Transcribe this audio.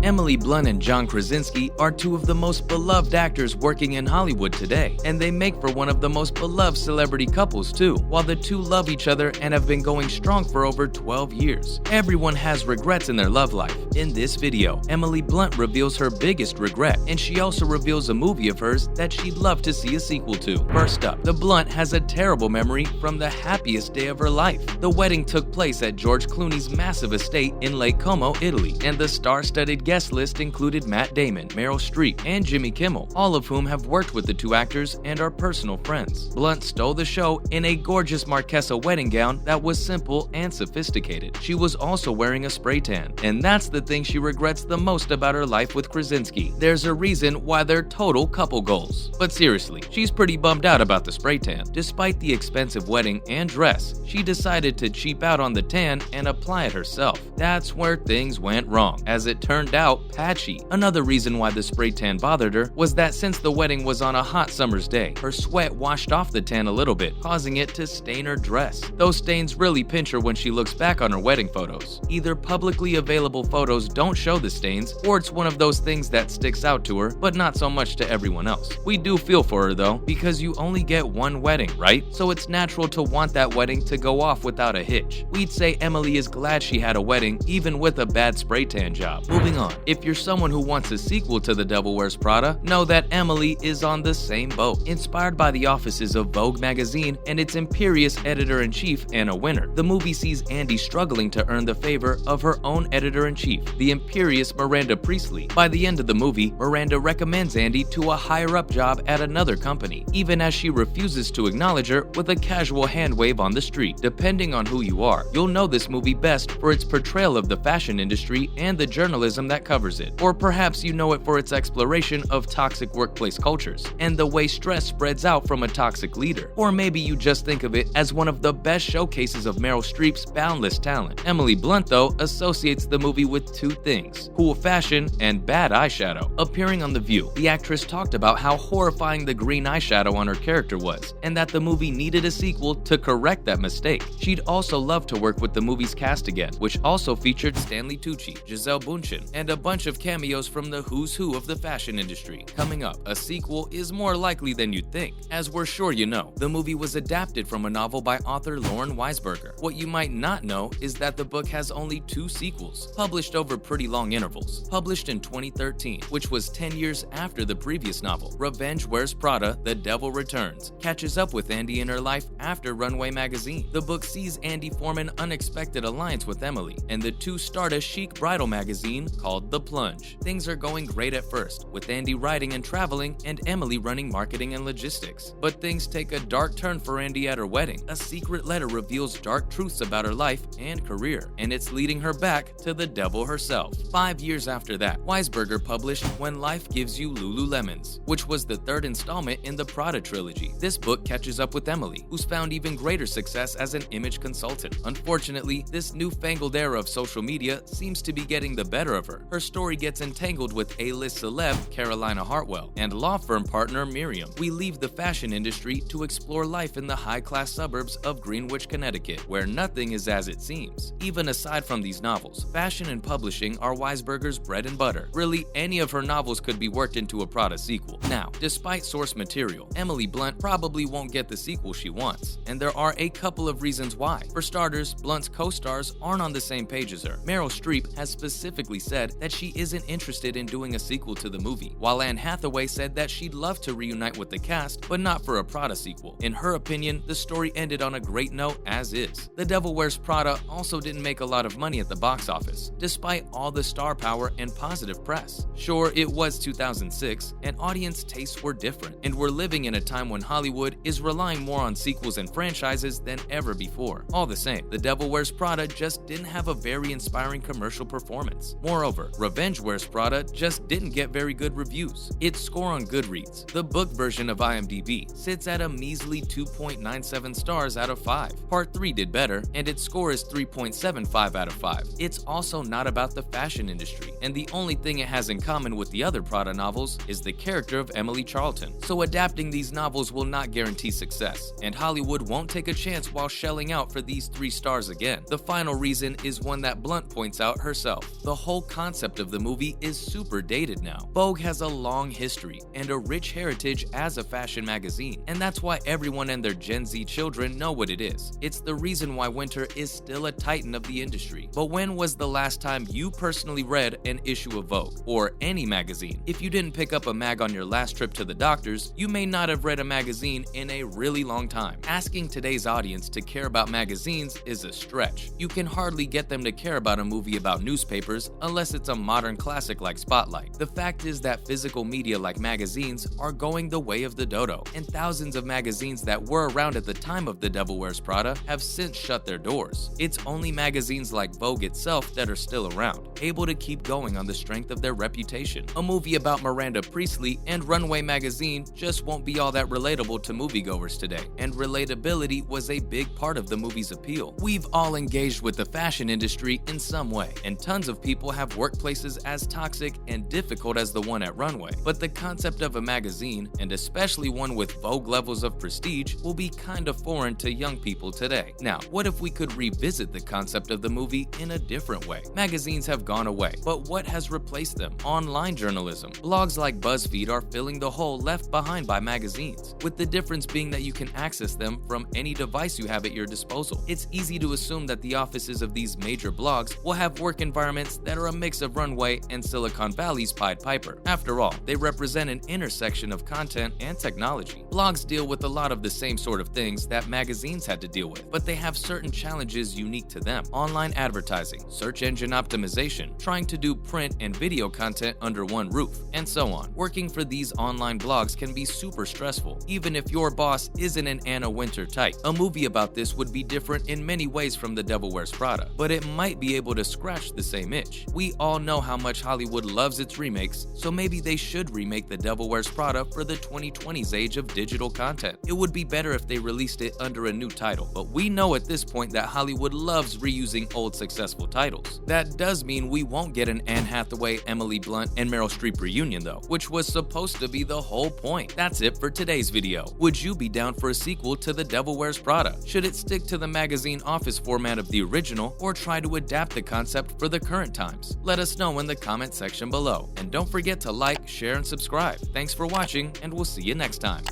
Emily Blunt and John Krasinski are two of the most beloved actors working in Hollywood today, and they make for one of the most beloved celebrity couples too. While the two love each other and have been going strong for over 12 years, everyone has regrets in their love life. In this video, Emily Blunt reveals her biggest regret, and she also reveals a movie of hers that she'd love to see a sequel to. First up, the Blunt has a terrible memory from the happiest day of her life. The wedding took place at George Clooney's massive estate in Lake Como, Italy, and the star-studded guest list included Matt Damon, Meryl Streep, and Jimmy Kimmel, all of whom have worked with the two actors and are personal friends. Blunt stole the show in a gorgeous Marquesa wedding gown that was simple and sophisticated. She was also wearing a spray tan, and that's the thing she regrets the most about her life with Krasinski. There's a reason why they're total couple goals. But seriously, she's pretty bummed out about the spray tan. Despite the expensive wedding and dress, she decided to cheap out on the tan and apply it herself. That's where things went wrong, as it turned out patchy. Another reason why the spray tan bothered her was that since the wedding was on a hot summer's day, her sweat washed off the tan a little bit, causing it to stain her dress. Those stains really pinch her when she looks back on her wedding photos. Either publicly available photos don't show the stains, or it's one of those things that sticks out to her, but not so much to everyone else. We do feel for her though, because you only get one wedding, right? So it's natural to want that wedding to go off without a hitch. We'd say Emily is glad she had a wedding, even with a bad spray tan job. Moving on, if you're someone who wants a sequel to The Devil Wears Prada, know that Emily is on the same boat. Inspired by the offices of Vogue magazine and its imperious editor-in-chief, Anna Wintour, the movie sees Andy struggling to earn the favor of her own editor-in-chief, the imperious Miranda Priestley. By the end of the movie, Miranda recommends Andy to a higher-up job at another company, even as she refuses to acknowledge her with a casual hand wave on the street. Depending on who you are, you'll know this movie best for its portrayal of the fashion industry and the journalism that covers it. Or perhaps you know it for its exploration of toxic workplace cultures and the way stress spreads out from a toxic leader. Or maybe you just think of it as one of the best showcases of Meryl Streep's boundless talent. Emily Blunt, though, associates the movie with two things: cool fashion and bad eyeshadow. Appearing on The View, the actress talked about how horrifying the green eyeshadow on her character was, and that the movie needed a sequel to correct that mistake. She'd also love to work with the movie's cast again, which also featured Stanley Tucci, Gisele Bündchen, and a bunch of cameos from the who's who of the fashion industry. Coming up, a sequel is more likely than you'd think. As we're sure you know, the movie was adapted from a novel by author Lauren Weisberger. What you might not know is that the book has only 2 sequels, published over pretty long intervals. Published in 2013, which was 10 years after the previous novel, Revenge Wears Prada: The Devil Returns catches up with Andy in her life after Runway magazine. The book sees Andy form an unexpected alliance with Emily, and the two start a chic bridal magazine called The Plunge. Things are going great at first, with Andy writing and traveling and Emily running marketing and logistics. But things take a dark turn for Andy at her wedding. A secret letter reveals dark truths about her life and career, and it's leading her back to the devil herself. 5 years after that, Weisberger published When Life Gives You Lululemons, which was the 3rd installment in the Prada trilogy. This book catches up with Emily, who's found even greater success as an image consultant. Unfortunately, this newfangled era of social media seems to be getting the better of her. Her story gets entangled with A-list celeb Carolina Hartwell and law firm partner Miriam. We leave the fashion industry to explore life in the high-class suburbs of Greenwich, Connecticut, where nothing is as it seems. Even aside from these novels, fashion and publishing are Weisberger's bread and butter. Really, any of her novels could be worked into a Prada sequel. Now, despite source material, Emily Blunt probably won't get the sequel she wants, and there are a couple of reasons why. For starters, Blunt's co-stars aren't on the same page as her. Meryl Streep has specifically said that she isn't interested in doing a sequel to the movie, while Anne Hathaway said that she'd love to reunite with the cast, but not for a Prada sequel. In her opinion, the story ended on a great note as is. The Devil Wears Prada also didn't make a lot of money at the box office, despite all the star power and positive press. Sure, it was 2006, and audience tastes were different, and we're living in a time when Hollywood is relying more on sequels and franchises than ever before. All the same, The Devil Wears Prada just didn't have a very inspiring commercial performance. Moreover, Revenge Wears Prada just didn't get very good reviews. Its score on Goodreads, the book version of IMDb, sits at a measly 2.97 stars out of 5. Part 3 did better, and its score is 3.75 out of 5. It's also not about the fashion industry, and the only thing it has in common with the other Prada novels is the character of Emily Charlton. So adapting these novels will not guarantee success, and Hollywood won't take a chance while shelling out for these 3 stars again. The final reason is one that Blunt points out herself. The whole concept concept of the movie is super dated now. Vogue has a long history and a rich heritage as a fashion magazine, and that's why everyone and their Gen Z children know what it is. It's the reason why Winter is still a titan of the industry. But when was the last time you personally read an issue of Vogue, or any magazine? If you didn't pick up a mag on your last trip to the doctors, you may not have read a magazine in a really long time. Asking today's audience to care about magazines is a stretch. You can hardly get them to care about a movie about newspapers unless it's a modern classic like Spotlight. The fact is that physical media like magazines are going the way of the dodo, and thousands of magazines that were around at the time of The Devil Wears Prada have since shut their doors. It's only magazines like Vogue itself that are still around, able to keep going on the strength of their reputation. A movie about Miranda Priestly and Runway magazine just won't be all that relatable to moviegoers today, and relatability was a big part of the movie's appeal. We've all engaged with the fashion industry in some way, and tons of people have workplaces as toxic and difficult as the one at Runway. But the concept of a magazine, and especially one with Vogue levels of prestige, will be kind of foreign to young people today. Now, what if we could revisit the concept of the movie in a different way? Magazines have gone away, but what has replaced them? Online journalism. Blogs like BuzzFeed are filling the hole left behind by magazines, with the difference being that you can access them from any device you have at your disposal. It's easy to assume that the offices of these major blogs will have work environments that are a mix of Runway and Silicon Valley's Pied Piper. After all, they represent an intersection of content and technology. Blogs deal with a lot of the same sort of things that magazines had to deal with, but they have certain challenges unique to them. Online advertising, search engine optimization, trying to do print and video content under one roof, and so on. Working for these online blogs can be super stressful, even if your boss isn't an Anna Wintour type. A movie about this would be different in many ways from The Devil Wears Prada, but it might be able to scratch the same itch. We all know how much Hollywood loves its remakes, so maybe they should remake The Devil Wears Prada for the 2020s age of digital content. It would be better if they released it under a new title, but we know at this point that Hollywood loves reusing old successful titles. That does mean we won't get an Anne Hathaway, Emily Blunt, and Meryl Streep reunion though, which was supposed to be the whole point. That's it for today's video. Would you be down for a sequel to The Devil Wears Prada? Should it stick to the magazine office format of the original, or try to adapt the concept for the current times? Let us know in the comment section below, and don't forget to like, share, and subscribe. Thanks for watching, and we'll see you next time.